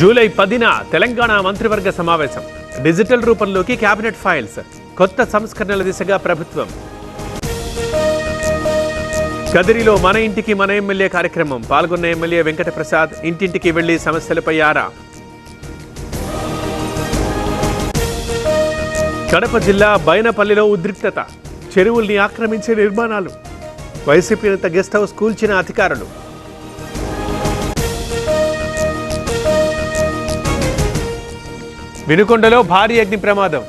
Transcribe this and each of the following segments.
July 10న Telangana మంత్రివర్గ సమావేశం. Digital రూపంలోకి కేబినెట్ ఫైల్స్. కొత్త సంస్కరణల దిశగా ప్రభుత్వం. కదిరిలో మన ఇంటికి మన ఎమ్మెల్యే కార్యక్రమం. పాల్గొన్న ఎమ్మెల్యే వెంకట ప్రసాద్ ఇంటింటికి వెళ్లి సమస్యలపై ఆరా. కడప జిల్లా బైనపల్లిలో ఉద్రిక్తత. చెరువుల్ని ఆక్రమించే నిర్మాణాలు. వైసీపీ నేత గెస్ట్ హౌస్ కూల్చిన అధికారులు. వినుకొండలో భారీ అగ్ని ప్రమాదం.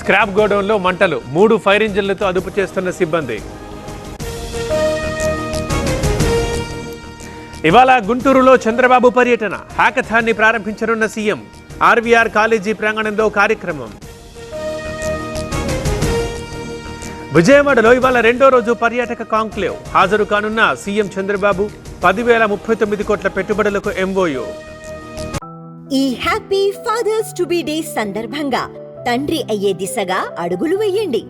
స్క్రాప్ గోడౌన్లో మంటలు. 3 ఫైర్ ఇంజిన్లతో అదుపు చేస్తున్న సిబ్బంది. ఇవాళ గుంటూరులో చంద్రబాబు పర్యటన. హ్యాకథాన్ని ప్రారంభించనున్న సీఎం. ఆర్వీఆర్ కాలేజీ ప్రాంగణంలో కార్యక్రమం. విజయవాడలో ఇవాళ 2వ రోజు పర్యాటక కాంక్లేవ్. హాజరు కానున్న సీఎం చంద్రబాబు. 10,039 కోట్ల పెట్టుబడులకు ఎంఓయూ. ఈ happy fathers to be day సందర్భంగా తండ్రి అయ్యే దిశగా అడుగులు వేయండి.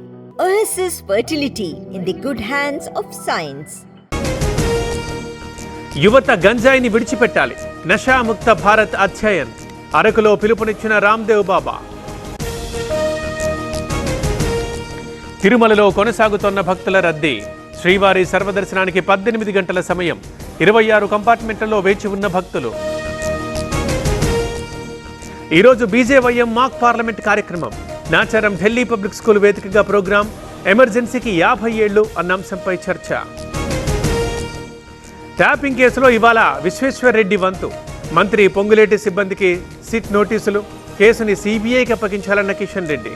OSS fertility in the good hands of science. యువత గంజాయిని విడిచిపెట్టాలి. నషాముక్త భారత్ అధ్యయన్. అరకులో పిలుపునిచ్చిన రామ్దేవ్ బాబా. తిరుమలలో కొనసాగుతోన్న భక్తుల రద్దీ. శ్రీవారి సర్వదర్శనానికి 18 గంటల సమయం. 26 కంపార్ట్మెంట్లలో వేచి ఉన్న భక్తులు. ఈరోజు బీజేవైఎం మాక్ పార్లమెంట్ కార్యక్రమం. నాచారం ఢిల్లీ పబ్లిక్ స్కూల్ వేదికగా ప్రోగ్రాం. ఎమర్జెన్సీకి 50 ఏళ్లు అన్న అంశంపై చర్చ. ట్యాపింగ్ కేసులో ఇవాళ విశ్వేశ్వర్ రెడ్డి వంతు. మంత్రి పొంగులేటి సిబ్బందికి సిట్ నోటీసులు. కేసుని సీబీఐకి అప్పగించాలన్న కిషన్ రెడ్డి.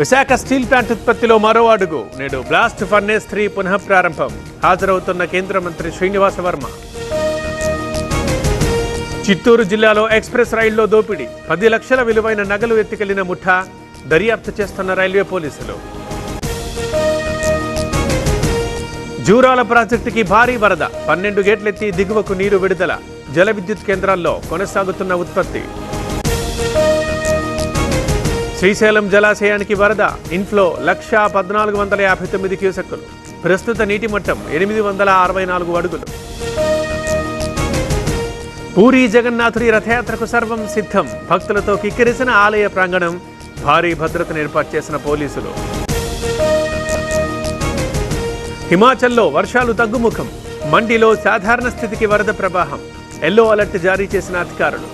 విశాఖ స్టీల్ ప్లాంట్ ఉత్పత్తిలో మరో అడుగు. నేడు బ్లాస్ట్ ఫర్నేస్ 3 పునః ప్రారంభం. హాజరవుతున్న కేంద్ర మంత్రి శ్రీనివాస వర్మ. చిత్తూరు జిల్లాలో ఎక్స్ప్రెస్ రైల్లో దోపిడీ. 10 లక్షల విలువైన నగలు ఎత్తుకెళ్లిన ముఠా. దర్యాప్తు చేస్తున్న రైల్వే పోలీసులు. జూరాల ప్రాజెక్టుకి భారీ వరద. 12 గేట్లెత్తి దిగువకు నీరు విడుదల. జల విద్యుత్ కేంద్రాల్లో కొనసాగుతున్న ఉత్పత్తి. శ్రీశైలం జలాశయానికి వరద. ఇన్ఫ్లో 1,1459 క్యూసెక్కులు. ప్రస్తుత నీటి మట్టం 864 అడుగులు. పూరీ జగన్నాథుడి రథయాత్రకు సర్వం సిద్ధం. భక్తులతో కిక్కిరిసిన ఆలయ ప్రాంగణం. భారీ భద్రతను ఏర్పాటు చేసిన పోలీసులు. హిమాచల్లో వర్షాలు తగ్గుముఖం. మండిలో సాధారణ స్థితికి వరద ప్రవాహం. ఎల్లో అలర్ట్ జారీ చేసిన అధికారులు.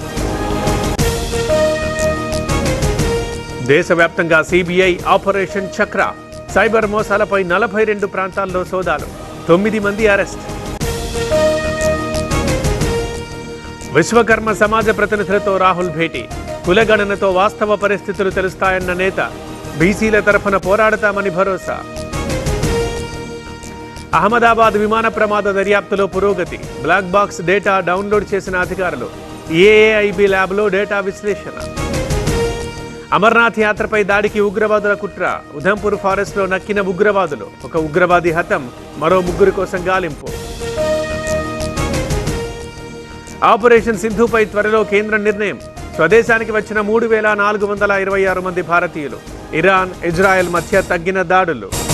దేశవ్యాప్తంగా సిబిఐ ఆపరేషన్ చక్ర. సైబర్ మోసాలపై 42 ప్రాంతాల్లో సోదాలు. 9 మంది అరెస్ట్. విశ్వకర్మ సమాజ ప్రతినిధులతో రాహుల్ భేటీ. కులగణనతో వాస్తవ పరిస్థితులు తెలుస్తాయన్న నేత. బీసీల తరఫున పోరాడతామని భరోసా. అహ్మదాబాద్ విమాన ప్రమాద దర్యాప్తులో పురోగతి. బ్లాక్ బాక్స్ డేటా డౌన్లోడ్ చేసిన అధికారులు. ఏఏఐబి ల్యాబ్లో డేటా విశ్లేషణ. అమర్నాథ్ యాత్రపై దాడికి ఉగ్రవాదుల కుట్ర. ఉధంపూర్ ఫారెస్ట్లో నక్కిన ఉగ్రవాదులు. ఒక ఉగ్రవాది హతం. మరో 3 కోసం గాలింపు. ఆపరేషన్ సింధుపై త్వరలో కేంద్రం నిర్ణయం. స్వదేశానికి వచ్చిన 3,426 మంది భారతీయులు. ఇరాన్, ఇజ్రాయెల్ మధ్య తగ్గిన దాడులు.